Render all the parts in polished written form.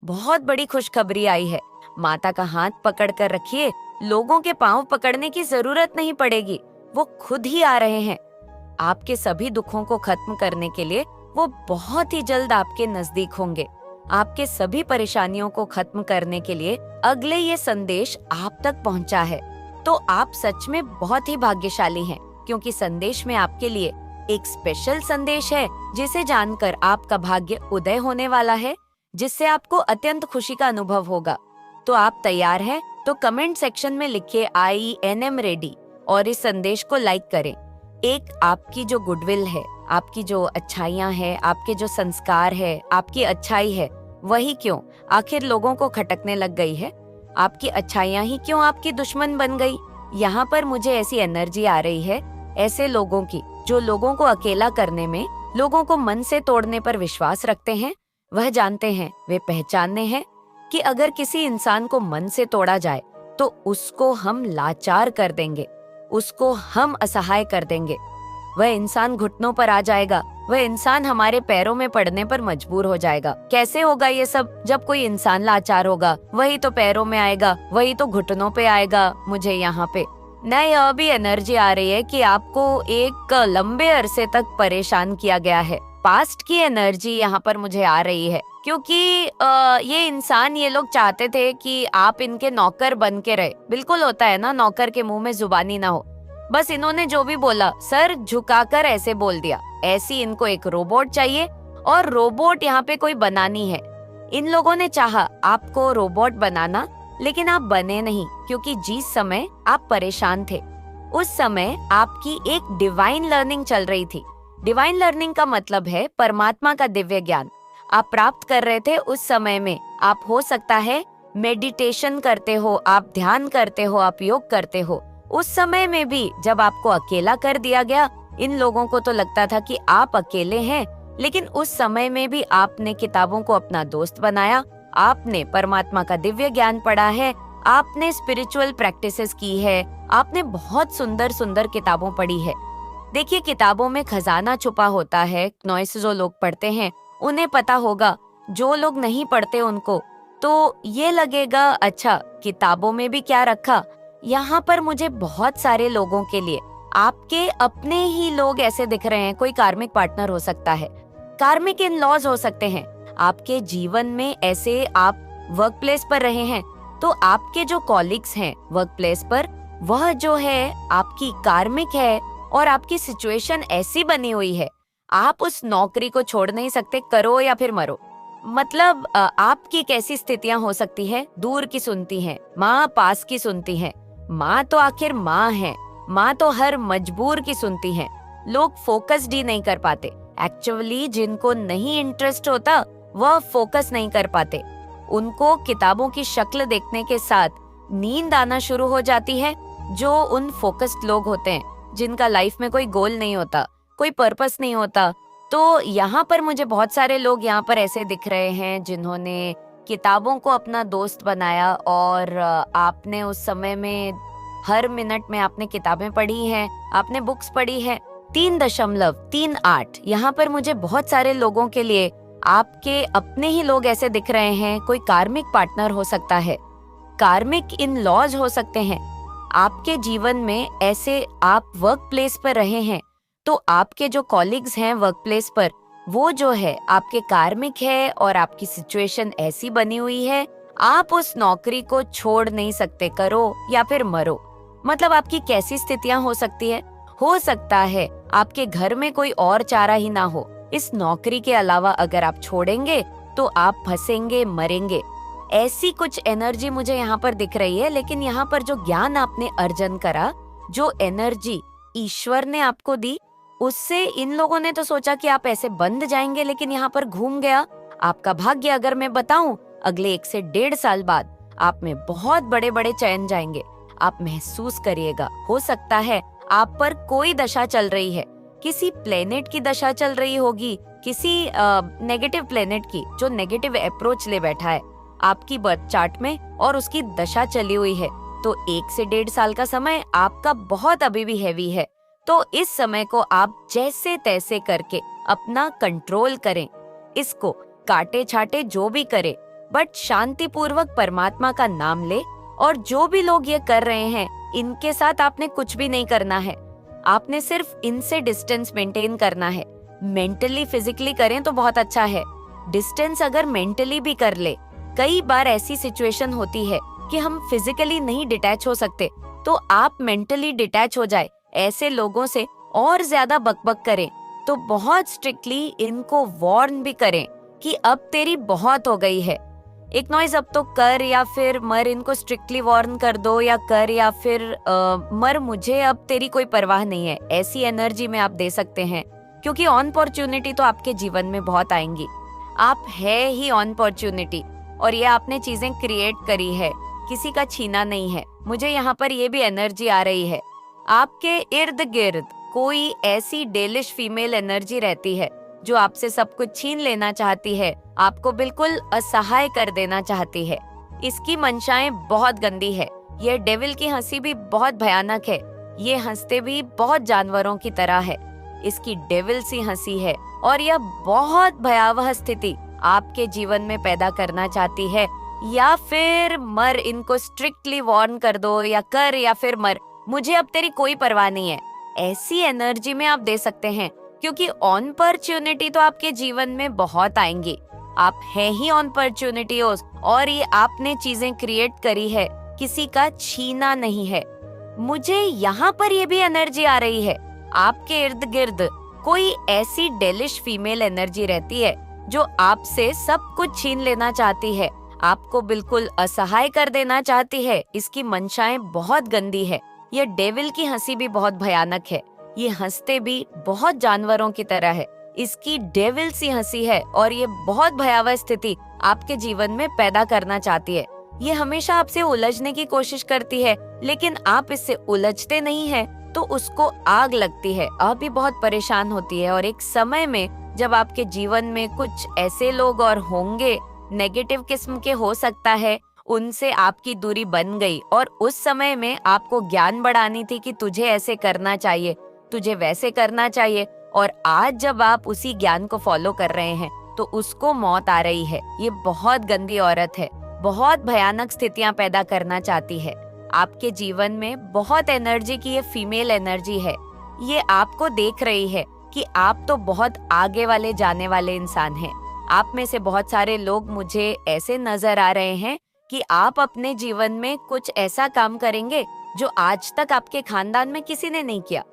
बहुत बड़ी खुशखबरी आई है। माता का हाथ पकड़ कर रखिए, लोगों के पांव पकड़ने की जरूरत नहीं पड़ेगी, वो खुद ही आ रहे हैं। आपके सभी दुखों को खत्म करने के लिए वो बहुत ही जल्द आपके नजदीक होंगे। आपके सभी परेशानियों को खत्म करने के लिए अगले ये संदेश आप तक पहुंचा है। तो आप सच में बहुत ही भाग्यशाली हैं, क्योंकि संदेश में आपके लिए एक स्पेशल संदेश है जिसे जानकर आपका भाग्य उदय होने वाला है, जिससे आपको अत्यंत खुशी का अनुभव होगा। तो आप तैयार हैं? तो कमेंट सेक्शन में लिखिए INM रेडी और इस संदेश को लाइक करें। एक आपकी जो गुडविल है, आपकी जो अच्छाइयाँ है, आपके जो संस्कार है, आपकी अच्छाई है, वही क्यों आखिर लोगों को खटकने लग गई है? आपकी अच्छाइयाँ ही क्यों आपकी दुश्मन बन गई? यहाँ पर मुझे ऐसी एनर्जी आ रही है ऐसे लोगों की जो लोगों को अकेला करने में, लोगों को मन से तोड़ने पर विश्वास रखते हैं। वह जानते हैं, वे पहचानते हैं कि अगर किसी इंसान को मन से तोड़ा जाए तो उसको हम लाचार कर देंगे, उसको हम असहाय कर देंगे। वह इंसान घुटनों पर आ जाएगा, वह इंसान हमारे पैरों में पड़ने पर मजबूर हो जाएगा। कैसे होगा ये सब? जब कोई इंसान लाचार होगा, वही तो पैरों में आएगा, वही तो घुटनों पे आएगा। मुझे यहाँ पे न यह भी एनर्जी आ रही है कि आपको एक लंबे अरसे तक परेशान किया गया है। पास्ट की एनर्जी यहाँ पर मुझे आ रही है, क्योंकि ये इंसान, ये लोग चाहते थे कि आप इनके नौकर बन के रहे। बिल्कुल होता है ना, नौकर के मुंह में जुबानी ना हो। बस इन्होंने जो भी बोला सर झुकाकर ऐसे बोल दिया। ऐसी इनको एक रोबोट चाहिए, और रोबोट यहाँ पे कोई बनानी है। इन लोगों ने चाहा आपको रोबोट बनाना, लेकिन आप बने नहीं, क्योंकि जिस समय आप परेशान थे उस समय आपकी एक डिवाइन लर्निंग चल रही थी। डिवाइन लर्निंग का मतलब है परमात्मा का दिव्य ज्ञान आप प्राप्त कर रहे थे। उस समय में आप हो सकता है मेडिटेशन करते हो, आप ध्यान करते हो, आप योग करते हो। उस समय में भी जब आपको अकेला कर दिया गया, इन लोगों को तो लगता था कि आप अकेले हैं, लेकिन उस समय में भी आपने किताबों को अपना दोस्त बनाया, आपने परमात्मा का दिव्य ज्ञान पढ़ा है, आपने स्पिरिचुअल प्रैक्टिसेस की है, आपने बहुत सुंदर सुंदर किताबों पढ़ी है। देखिए, किताबों में खजाना छुपा होता है। नॉइस जो लोग पढ़ते हैं उन्हें पता होगा, जो लोग नहीं पढ़ते उनको तो ये लगेगा अच्छा किताबों में भी क्या रखा। यहाँ पर मुझे बहुत सारे लोगों के लिए आपके अपने ही लोग ऐसे दिख रहे हैं। कोई कार्मिक पार्टनर हो सकता है, कार्मिक इन लॉज हो सकते हैं आपके जीवन में। ऐसे आप वर्क प्लेस पर रहे हैं तो आपके जो कॉलीग्स हैं वर्क प्लेस पर, वह जो है आपकी कार्मिक है, और आपकी सिचुएशन ऐसी बनी हुई है आप उस नौकरी को छोड़ नहीं सकते, करो या फिर मरो। मतलब आपकी कैसी स्थितियां हो सकती है? दूर की सुनती हैं माँ, पास की सुनती हैं माँ, तो आखिर माँ है, माँ तो हर मजबूर की सुनती हैं। लोग फोकस्ड ही नहीं कर पाते। एक्चुअली जिनको नहीं इंटरेस्ट होता वह फोकस नहीं कर पाते। उनको किताबों की शक्ल देखने के साथ नींद आना शुरू हो जाती है। जो उन फोकस्ड लोग होते हैं जिनका लाइफ में कोई गोल नहीं होता, कोई पर्पस नहीं होता। तो यहाँ पर मुझे बहुत सारे लोग यहाँ पर ऐसे दिख रहे हैं जिन्होंने किताबों को अपना दोस्त बनाया, और आपने उस समय में हर मिनट में आपने किताबें पढ़ी हैं, आपने बुक्स पढ़ी हैं। 3.38 यहाँ पर मुझे बहुत सारे लोगों के लिए आपके अपने ही लोग ऐसे दिख रहे हैं। कोई कार्मिक पार्टनर हो सकता है, कार्मिक इन लॉज हो सकते हैं आपके जीवन में। ऐसे आप वर्क प्लेस पर रहे हैं तो आपके जो कॉलीग्स हैं वर्क प्लेस पर, वो जो है आपके कार्मिक है, और आपकी सिचुएशन ऐसी बनी हुई है आप उस नौकरी को छोड़ नहीं सकते, करो या फिर मरो। मतलब आपकी कैसी स्थितियां हो सकती है? हो सकता है आपके घर में कोई और चारा ही ना हो, इस नौकरी के अलावा अगर आप छोड़ेंगे तो आप फंसेंगे, मरेंगे। ऐसी कुछ एनर्जी मुझे यहाँ पर दिख रही है। लेकिन यहाँ पर जो ज्ञान आपने अर्जन करा, जो एनर्जी ईश्वर ने आपको दी, उससे इन लोगों ने तो सोचा कि आप ऐसे बंद जाएंगे, लेकिन यहाँ पर घूम गया आपका भाग्य। अगर मैं बताऊं, अगले 1 से 1.5 साल बाद आप में बहुत बड़े बड़े चयन जाएंगे। आप महसूस करिएगा। हो सकता है आप पर कोई दशा चल रही है, किसी प्लेनेट की दशा चल रही होगी, किसी नेगेटिव प्लेनेट की, जो नेगेटिव अप्रोच ले बैठा है आपकी बर्थ चार्ट में, और उसकी दशा चली हुई है। तो 1 से 1.5 साल का समय आपका बहुत अभी भी हैवी है। तो इस समय को आप जैसे तैसे करके अपना कंट्रोल करें, इसको काटे छाटे जो भी करे, बट शांति पूर्वक परमात्मा का नाम ले। और जो भी लोग ये कर रहे हैं, इनके साथ आपने कुछ भी नहीं करना है। आपने सिर्फ इनसे डिस्टेंस मेंटेन करना है। मेंटली फिजिकली करें तो बहुत अच्छा है, डिस्टेंस अगर मेंटली भी कर ले। कई बार ऐसी सिचुएशन होती है कि हम फिजिकली नहीं डिटैच हो सकते, तो आप मेंटली डिटैच हो जाए। ऐसे लोगों से और ज्यादा बकबक करें तो बहुत स्ट्रिक्टली इनको वार्न भी करें कि अब तेरी बहुत हो गई है, इग्नोर अब तो कर या फिर मर। इनको स्ट्रिक्टली वार्न कर दो, या कर या फिर मर, मुझे अब तेरी कोई परवाह नहीं है। ऐसी एनर्जी में आप दे सकते हैं, क्योंकि अपॉर्चुनिटी तो आपके जीवन में बहुत आएंगी। आप है ही अपॉर्चुनिटी, और ये आपने चीजें क्रिएट करी है, किसी का छीना नहीं है। मुझे यहाँ पर ये भी एनर्जी आ रही है, आपके इर्द गिर्द कोई ऐसी डेलिश फीमेल एनर्जी रहती है जो आपसे सब कुछ छीन लेना चाहती है, आपको बिल्कुल असहाय कर देना चाहती है। इसकी मंशाएं बहुत गंदी है। ये डेविल की हंसी भी बहुत भयानक है। ये हंसते भी बहुत जानवरों की तरह है। इसकी डेविल सी हंसी है, और यह बहुत भयावह स्थिति आपके जीवन में पैदा करना चाहती है। या फिर मर, इनको स्ट्रिक्टली वार्न कर दो, या कर या फिर मर, मुझे अब तेरी कोई परवाह नहीं है। ऐसी एनर्जी में आप दे सकते हैं, क्योंकि अपॉर्चुनिटी तो आपके जीवन में बहुत आएंगी। आप हैं ही अपॉर्चुनिटीज, और ये आपने चीजें क्रिएट करी है, किसी का छीना नहीं है। मुझे यहाँ पर ये भी एनर्जी आ रही है, आपके इर्द गिर्द कोई ऐसी डेलिश फीमेल एनर्जी रहती है जो आपसे सब कुछ छीन लेना चाहती है, आपको बिल्कुल असहाय कर देना चाहती है। इसकी मंशाएं बहुत गंदी है। ये डेविल की हंसी भी बहुत भयानक है। ये हंसते भी बहुत जानवरों की तरह है। इसकी डेविल सी हंसी है, और ये बहुत भयावह स्थिति आपके जीवन में पैदा करना चाहती है। ये हमेशा आपसे उलझने की कोशिश करती है, लेकिन आप इससे उलझते नहीं हैं, तो उसको आग लगती है, आप भी बहुत परेशान होती है। और एक समय में जब आपके जीवन में कुछ ऐसे लोग और होंगे, नेगेटिव किस्म के हो सकता है, उनसे आपकी दूरी बन गई, और उस समय में आपको ज्ञान बढ़ानी थी कि तुझे ऐसे करना चाहिए, तुझे वैसे करना चाहिए, और आज जब आप उसी ज्ञान को फॉलो कर रहे हैं तो उसको मौत आ रही है। ये बहुत गंदी औरत है, बहुत भयानक स्थितियां पैदा करना चाहती है आपके जीवन में। बहुत एनर्जी की ये फीमेल एनर्जी है। ये आपको देख रही है कि आप तो बहुत आगे वाले जाने वाले इंसान हैं। आप में से बहुत सारे लोग मुझे ऐसे नजर आ रहे हैं कि आप अपने जीवन में कुछ ऐसा काम करेंगे जो आज तक आपके खानदान में किसी ने नहीं किया।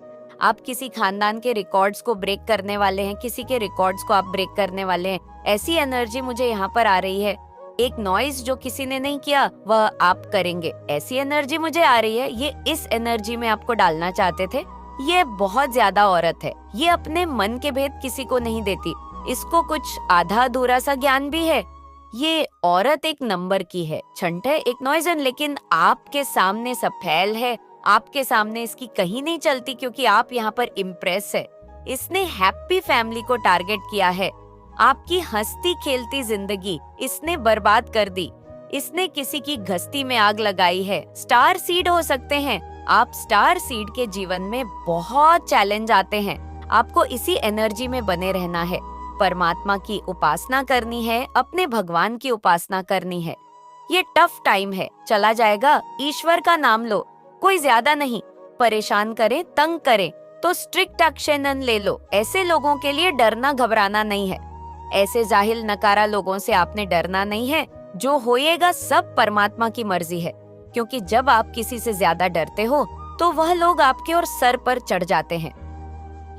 आप किसी खानदान के रिकॉर्ड्स को ब्रेक करने वाले हैं, किसी के रिकॉर्ड्स को आप ब्रेक करने वाले हैं। ऐसी एनर्जी मुझे यहाँ पर आ रही है। एक नॉइज जो किसी ने नहीं किया वह आप करेंगे, ऐसी एनर्जी मुझे आ रही है। ये इस एनर्जी में आपको डालना चाहते थे। ये बहुत ज्यादा औरत है। ये अपने मन के भेद किसी को नहीं देती। इसको कुछ आधा अधूरा सा ज्ञान भी है। ये औरत एक नंबर की है, छंट है, एक नॉइजन, लेकिन आपके सामने सब फैल है। आपके सामने इसकी कहीं नहीं चलती, क्योंकि आप यहाँ पर इम्प्रेस है। इसने हैप्पी फैमिली को टारगेट किया है। आपकी हंसती खेलती जिंदगी इसने बर्बाद कर दी। इसने किसी की घस्ती में आग लगाई है। स्टार सीड हो सकते हैं आप। स्टार सीड के जीवन में बहुत चैलेंज आते हैं। आपको इसी एनर्जी में बने रहना है। परमात्मा की उपासना करनी है, अपने भगवान की उपासना करनी है। ये टफ टाइम है, चला जाएगा। ईश्वर का नाम लो, कोई ज्यादा नहीं। परेशान करे, तंग करे तो स्ट्रिक्ट एक्शन ले लो। ऐसे लोगों के लिए डरना घबराना नहीं है। ऐसे जाहिल नकारा लोगों से आपने डरना नहीं है। जो होएगा सब परमात्मा की मर्जी है, क्योंकि जब आप किसी से ज्यादा डरते हो तो वह लोग आपके और सर पर चढ़ जाते हैं।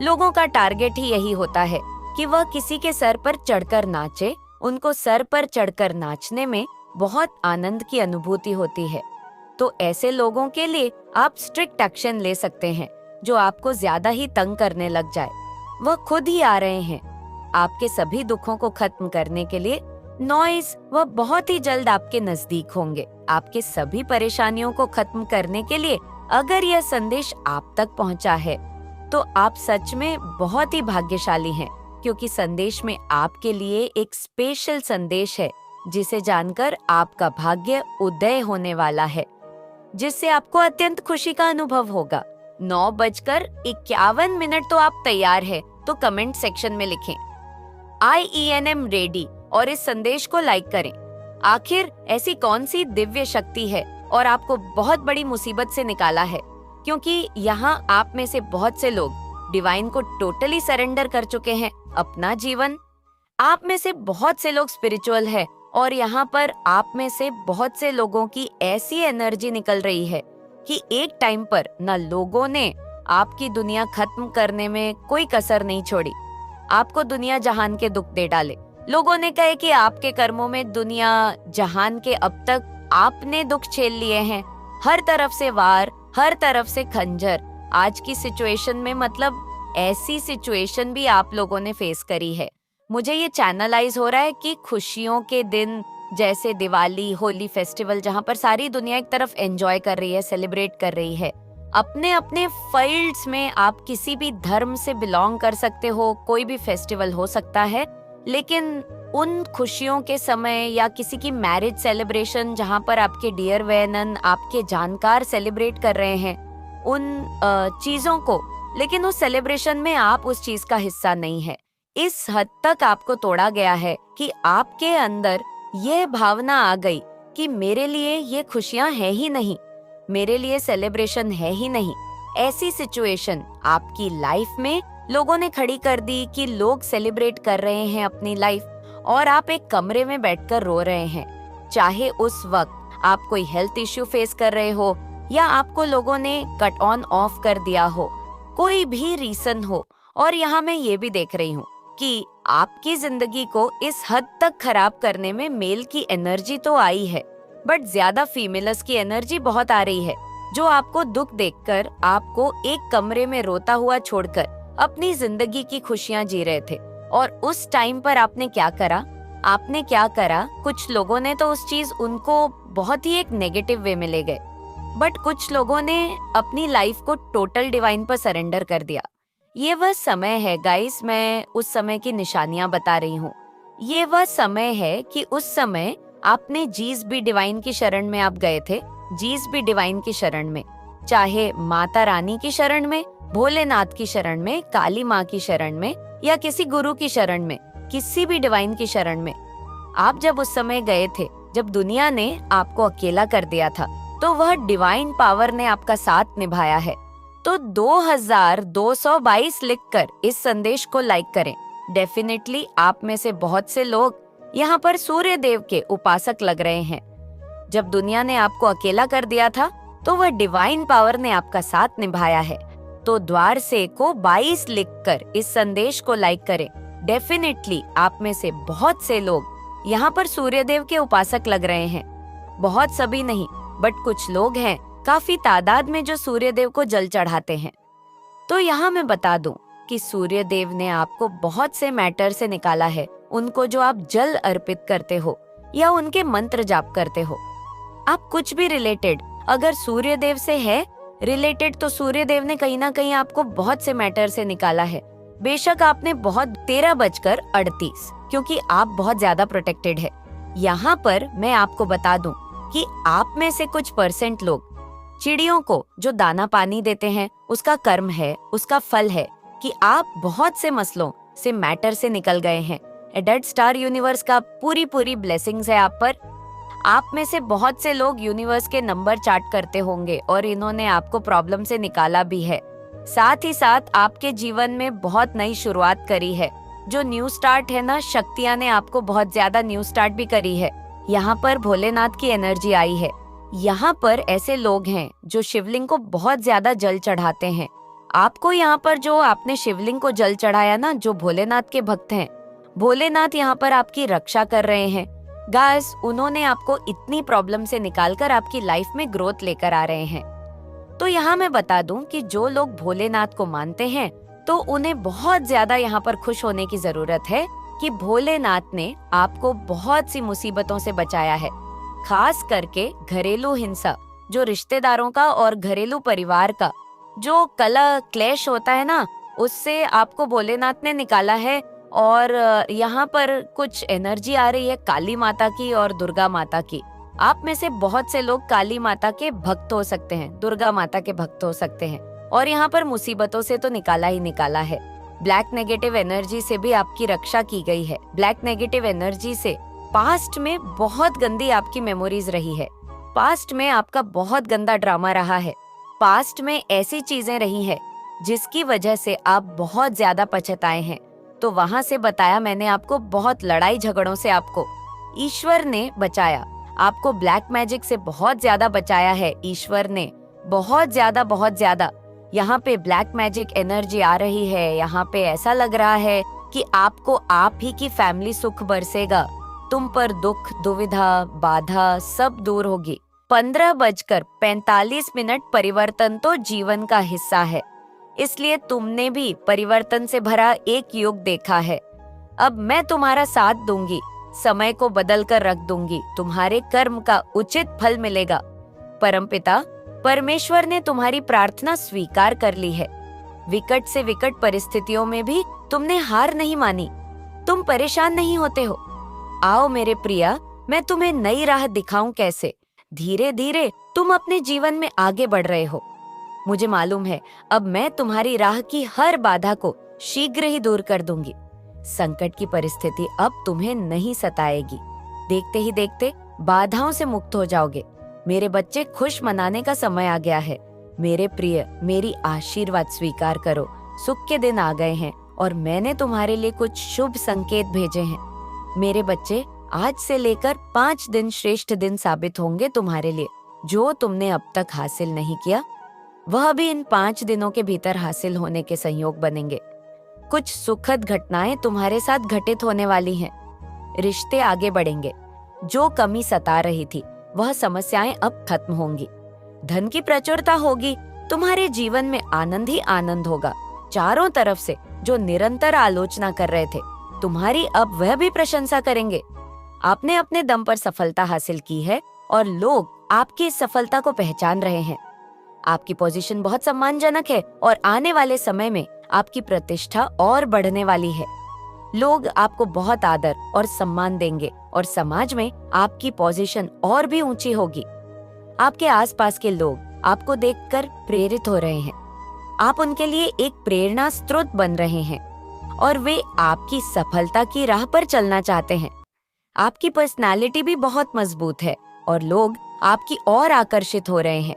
लोगों का टारगेट ही यही होता है कि वह किसी के सर पर चढ़कर नाचे। उनको सर पर चढ़कर नाचने में बहुत आनंद की अनुभूति होती है। तो ऐसे लोगों के लिए आप स्ट्रिक्ट एक्शन ले सकते हैं। जो आपको ज्यादा ही तंग करने लग जाए, वह खुद ही आ रहे हैं आपके सभी दुखों को खत्म करने के लिए। नॉइज वह बहुत ही जल्द आपके नजदीक होंगे, आपके सभी परेशानियों को खत्म करने के लिए। अगर यह संदेश आप तक पहुंचा है तो आप सच में बहुत ही भाग्यशाली हैं, क्योंकि संदेश में आपके लिए एक स्पेशल संदेश है, जिसे जानकर आपका भाग्य उदय होने वाला है, जिससे आपको अत्यंत खुशी का अनुभव होगा। 9:51 तो आप तैयार है तो कमेंट सेक्शन में लिखें IENM रेडी और इस संदेश को लाइक करें। आखिर ऐसी कौन सी दिव्य शक्ति है और आपको बहुत बड़ी मुसीबत से निकाला है? क्योंकि यहाँ आप में से बहुत से लोग डिवाइन को टोटली सरेंडर कर चुके हैं अपना जीवन। आप में से बहुत से लोग स्पिरिचुअल है और यहाँ पर आप में से बहुत से लोगों की ऐसी एनर्जी निकल रही है कि एक टाइम पर न लोगों ने आपकी दुनिया खत्म करने में कोई कसर नहीं छोड़ी, आपको दुनिया जहान के दुख दे डाले। लोगों ने कहे कि आपके कर्मों में दुनिया जहान के अब तक आपने दुख झेल लिए हैं, हर तरफ से वार, हर तरफ से खंजर। आज की सिचुएशन में मतलब ऐसी सिचुएशन भी आप लोगों ने फेस करी है। मुझे ये चैनलाइज हो रहा है कि खुशियों के दिन जैसे दिवाली, होली फेस्टिवल, जहाँ पर सारी दुनिया एक तरफ एंजॉय कर रही है, सेलिब्रेट कर रही है, अपने अपने फील्ड्स में आप किसी भी धर्म से बिलोंग कर सकते हो, कोई भी फेस्टिवल हो सकता है, लेकिन उन खुशियों के समय या किसी की मैरिज सेलिब्रेशन जहाँ पर आपके डियर वेनन, आपके जानकार सेलिब्रेट कर रहे हैं उन चीजों को, लेकिन उस सेलिब्रेशन में आप उस चीज का हिस्सा नहीं है। इस हद तक आपको तोड़ा गया है कि आपके अंदर ये भावना आ गई कि मेरे लिए ये खुशियां है ही नहीं, मेरे लिए सेलिब्रेशन है ही नहीं। ऐसी सिचुएशन आपकी लाइफ में लोगों ने खड़ी कर दी कि लोग सेलिब्रेट कर रहे हैं अपनी लाइफ और आप एक कमरे में बैठकर रो रहे हैं। चाहे उस वक्त आप कोई हेल्थ इश्यू फेस कर रहे हो या आपको लोगों ने कट ऑन ऑफ कर दिया हो, कोई भी रीजन हो। और यहाँ मैं ये भी देख रही हूँ कि आपकी जिंदगी को इस हद तक खराब करने में मेल की एनर्जी तो आई है, बट ज्यादा फीमेल्स की एनर्जी बहुत आ रही है, जो आपको दुख देखकर आपको एक कमरे में रोता हुआ छोड़कर अपनी जिंदगी की खुशियां जी रहे थे। और उस टाइम पर आपने क्या करा? आपने क्या करा? कुछ लोगों ने तो उस चीज उनको बहुत ही एक नेगेटिव वे में ले गए, बट कुछ लोगों ने अपनी लाइफ को टोटल डिवाइन पर सरेंडर कर दिया। ये वह समय है गाइस, मैं उस समय की निशानियां बता रही हूँ। ये वह समय है कि उस समय आपने जीस भी डिवाइन की शरण में आप गए थे, जीस भी डिवाइन की शरण में, चाहे माता रानी की शरण में, भोलेनाथ की शरण में, काली माँ की शरण में या किसी गुरु की शरण में, किसी भी डिवाइन की शरण में। आप जब उस समय गए थे, जब दुनिया ने आपको अकेला कर दिया था, तो वह डिवाइन पावर ने आपका साथ निभाया है। तो 2222 लिखकर इस संदेश को लाइक करें। डेफिनेटली आप में से बहुत से लोग यहाँ पर सूर्य देव के उपासक लग रहे हैं। जब दुनिया ने आपको अकेला कर दिया था, तो वह डिवाइन पावर ने आपका साथ निभाया है। तो द्वार से को 22 लिखकर इस संदेश को लाइक करें। डेफिनेटली आप में से बहुत से लोग यहाँ पर सूर्य देव के उपासक लग रहे हैं। बहुत सभी नहीं, बट कुछ लोग हैं काफी तादाद में जो सूर्य देव को जल चढ़ाते हैं। तो यहाँ मैं बता दूं कि सूर्य देव ने आपको बहुत से मैटर से निकाला है, उनको जो आप जल अर्पित करते हो या उनके मंत्र जाप करते हो। आप कुछ भी रिलेटेड अगर सूर्य देव से है रिलेटेड, तो सूर्य देव ने कहीं ना कहीं आपको बहुत से मैटर से निकाला है। बेशक आपने बहुत 13:38, क्योंकि आप बहुत ज्यादा प्रोटेक्टेड है। यहाँ पर मैं आपको बता दूं कि आप में से कुछ परसेंट लोग चिड़ियों को जो दाना पानी देते हैं, उसका कर्म है, उसका फल है कि आप बहुत से मसलों से, मैटर से निकल गए हैं। एडल्ट स्टार यूनिवर्स का पूरी ब्लेसिंग्स है आप पर। आप में से बहुत से लोग यूनिवर्स के नंबर चार्ट करते होंगे और इन्होंने आपको प्रॉब्लम से निकाला भी है। साथ ही साथ आपके जीवन में बहुत नई शुरुआत करी है। जो न्यू स्टार्ट है ना, शक्तियां ने आपको बहुत ज्यादा न्यू स्टार्ट भी करी है। यहाँ पर भोलेनाथ की एनर्जी आई है। यहाँ पर ऐसे लोग हैं जो शिवलिंग को बहुत ज्यादा जल चढ़ाते हैं। आपको यहाँ पर जो आपने शिवलिंग को जल चढ़ाया ना, जो भोलेनाथ के भक्त हैं, भोलेनाथ यहाँ पर आपकी रक्षा कर रहे हैं। गाइस, उन्होंने आपको इतनी प्रॉब्लम से निकालकर आपकी लाइफ में ग्रोथ लेकर आ रहे हैं। तो यहाँ मैं बता दूं कि जो लोग भोलेनाथ को मानते हैं, तो उन्हें बहुत ज्यादा यहाँ पर खुश होने की जरूरत है कि भोलेनाथ ने आपको बहुत सी मुसीबतों से बचाया है। खास करके घरेलू हिंसा, जो रिश्तेदारों का और घरेलू परिवार का जो कलह क्लेश होता है ना, उससे आपको भोलेनाथ ने निकाला है। और यहाँ पर कुछ एनर्जी आ रही है काली माता की और दुर्गा माता की। आप में से बहुत से लोग काली माता के भक्त हो सकते हैं, दुर्गा माता के भक्त हो सकते हैं, और यहाँ पर मुसीबतों से तो निकाला ही निकाला है। ब्लैक नेगेटिव एनर्जी से भी आपकी रक्षा की गई है। ब्लैक नेगेटिव एनर्जी से पास्ट में बहुत गंदी आपकी मेमोरीज रही है, पास्ट में आपका बहुत गंदा ड्रामा रहा है, पास्ट में ऐसी चीजें रही है जिसकी वजह से आप बहुत ज्यादा पछताए हैं। तो वहां से बताया मैंने आपको, बहुत लड़ाई झगड़ों से आपको ईश्वर ने बचाया, आपको ब्लैक मैजिक से बहुत ज्यादा बचाया है ईश्वर ने, बहुत ज्यादा। यहाँ पे ब्लैक मैजिक एनर्जी आ रही है, यहाँ पे ऐसा लग रहा है कि आपको आप ही की फैमिली सुख बरसेगा, तुम पर दुख दुविधा बाधा सब दूर होगी। 15:45 परिवर्तन तो जीवन का हिस्सा है, इसलिए तुमने भी परिवर्तन से भरा एक युग देखा है। अब मैं तुम्हारा साथ दूंगी, समय को बदल कर रख दूंगी, तुम्हारे कर्म का उचित फल मिलेगा। परमपिता परमेश्वर ने तुम्हारी प्रार्थना स्वीकार कर ली है। विकट से विकट परिस्थितियों में भी तुमने हार नहीं मानी, तुम परेशान नहीं होते हो। आओ मेरे प्रिया, मैं तुम्हें नई राह दिखाऊं कैसे। धीरे धीरे तुम अपने जीवन में आगे बढ़ रहे हो। मुझे मालूम है अब मैं तुम्हारी राह की हर बाधा को शीघ्र ही दूर कर दूंगी। संकट की परिस्थिति अब तुम्हें नहीं सताएगी। देखते ही देखते बाधाओं से मुक्त हो जाओगे। मेरे बच्चे, खुश मनाने का समय आ गया है। मेरे प्रिय, मेरी आशीर्वाद स्वीकार करो। सुख के दिन आ गए हैं और मैंने तुम्हारे लिए कुछ शुभ संकेत भेजे हैं। मेरे बच्चे, आज से लेकर 5 दिन श्रेष्ठ दिन साबित होंगे तुम्हारे लिए। जो तुमने अब तक हासिल नहीं किया, वह भी इन 5 दिनों के भीतर हासिल होने के संयोग बनेंगे। कुछ सुखद घटनाएं तुम्हारे साथ घटित होने वाली हैं। रिश्ते आगे बढ़ेंगे। जो कमी सता रही थी, वह समस्याएं अब खत्म होंगी। धन की प्रचुरता होगी। तुम्हारे जीवन में आनंद ही आनंद होगा। चारों तरफ से जो निरंतर आलोचना कर रहे थे, तुम्हारी अब वह भी प्रशंसा करेंगे। आपने अपने दम पर सफलता हासिल की है और लोग आपकी इस सफलता को पहचान रहे हैं। आपकी पोजीशन बहुत सम्मानजनक है और आने वाले समय में आपकी प्रतिष्ठा और बढ़ने वाली है। लोग आपको बहुत आदर और सम्मान देंगे और समाज में आपकी पोजीशन और भी ऊंची होगी। आपके आसपास के लोग आपको देखकर प्रेरित हो रहे हैं। आप उनके लिए एक प्रेरणा स्रोत बन रहे हैं और वे आपकी सफलता की राह पर चलना चाहते हैं। आपकी पर्सनालिटी भी बहुत मजबूत है और लोग आपकी ओर आकर्षित हो रहे हैं।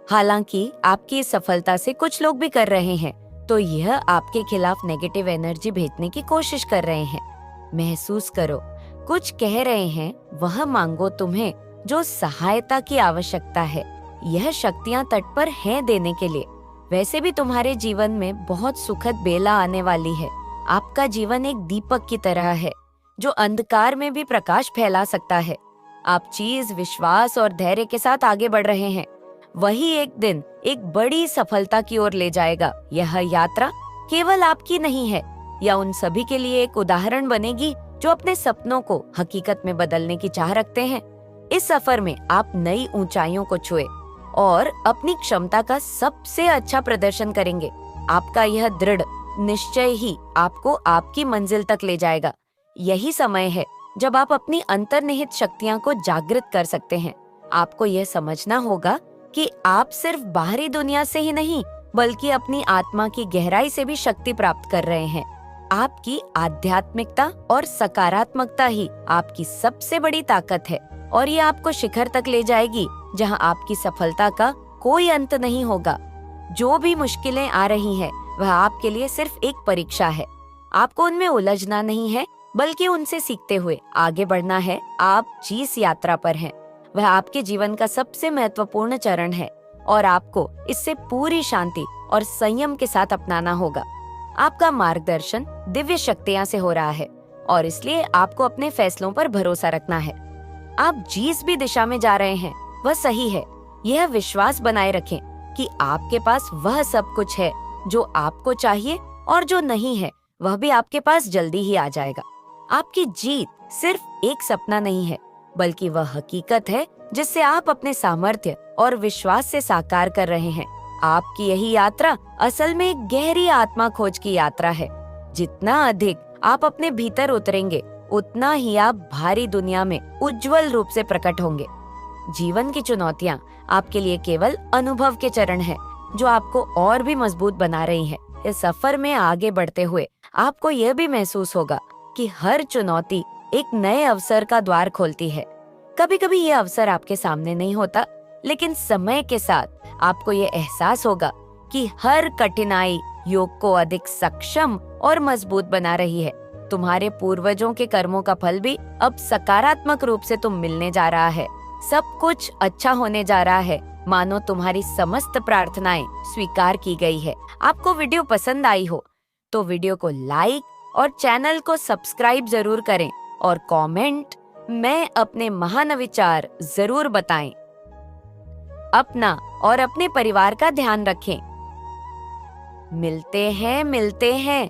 हालांकि आपकी इस सफलता से कुछ लोग भी कर रहे हैं तो यह आपके खिलाफ नेगेटिव एनर्जी भेजने की कोशिश कर रहे हैं। महसूस करो, कुछ कह रहे हैं, वह मांगो तुम्हें जो सहायता की आवश्यकता है। यह शक्तियां तट पर हैं देने के लिए। वैसे भी तुम्हारे जीवन में बहुत सुखद बेला आने वाली है। आपका जीवन एक दीपक की तरह है जो अंधकार में भी प्रकाश फैला सकता है। आप चीज, विश्वास और धैर्य के साथ आगे बढ़ रहे हैं। वही एक दिन एक बड़ी सफलता की ओर ले जाएगा। यह यात्रा केवल आपकी नहीं है, या उन सभी के लिए एक उदाहरण बनेगी जो अपने सपनों को हकीकत में बदलने की चाह रखते हैं। इस सफर में आप नई ऊंचाइयों को छुए और अपनी क्षमता का सबसे अच्छा प्रदर्शन करेंगे। आपका यह दृढ़ निश्चय ही आपको आपकी मंजिल तक ले जाएगा। यही समय है जब आप अपनी अंतर्निहित शक्तियां को जागृत कर सकते हैं। आपको यह समझना होगा कि आप सिर्फ बाहरी दुनिया से ही नहीं, बल्कि अपनी आत्मा की गहराई से भी शक्ति प्राप्त कर रहे हैं। आपकी आध्यात्मिकता और सकारात्मकता ही आपकी सबसे बड़ी ताकत है और ये आपको शिखर तक ले जाएगी जहां आपकी सफलता का कोई अंत नहीं होगा। जो भी मुश्किलें आ रही हैं, वह आपके लिए सिर्फ एक परीक्षा है। आपको उनमें उलझना नहीं है, बल्कि उनसे सीखते हुए आगे बढ़ना है। आप जिस यात्रा पर हैं, वह आपके जीवन का सबसे महत्वपूर्ण चरण है और आपको इससे पूरी शांति और संयम के साथ अपनाना होगा। आपका मार्गदर्शन दिव्य शक्तियां से हो रहा है और इसलिए आपको अपने फैसलों पर भरोसा रखना है। आप जिस भी दिशा में जा रहे हैं, वह सही है। यह विश्वास बनाए रखें कि आपके पास वह सब कुछ है जो आपको चाहिए और जो नहीं है, वह भी आपके पास जल्दी ही आ जाएगा। आपकी जीत सिर्फ एक सपना नहीं है, बल्कि वह हकीकत है जिससे आप अपने सामर्थ्य और विश्वास से साकार कर रहे हैं। आपकी यही यात्रा असल में एक गहरी आत्मा खोज की यात्रा है। जितना अधिक आप अपने भीतर उतरेंगे, उतना ही आप भारी दुनिया में उज्जवल रूप से प्रकट होंगे। जीवन की चुनौतियां आपके लिए केवल अनुभव के चरण हैं, जो आपको और भी मजबूत बना रही हैं। इस सफर में आगे बढ़ते हुए आपको यह भी महसूस होगा कि हर चुनौती एक नए अवसर का द्वार खोलती है। कभी कभी ये अवसर आपके सामने नहीं होता, लेकिन समय के साथ आपको ये एहसास होगा कि हर कठिनाई योग को अधिक सक्षम और मजबूत बना रही है। तुम्हारे पूर्वजों के कर्मों का फल भी अब सकारात्मक रूप से तुम मिलने जा रहा है। सब कुछ अच्छा होने जा रहा है, मानो तुम्हारी समस्त प्रार्थनाएं स्वीकार की गई है। आपको वीडियो पसंद आई हो तो वीडियो को लाइक और चैनल को सब्सक्राइब जरूर करें और कमेंट में अपने महान विचार जरूर बताएं। अपना और अपने परिवार का ध्यान रखें। मिलते हैं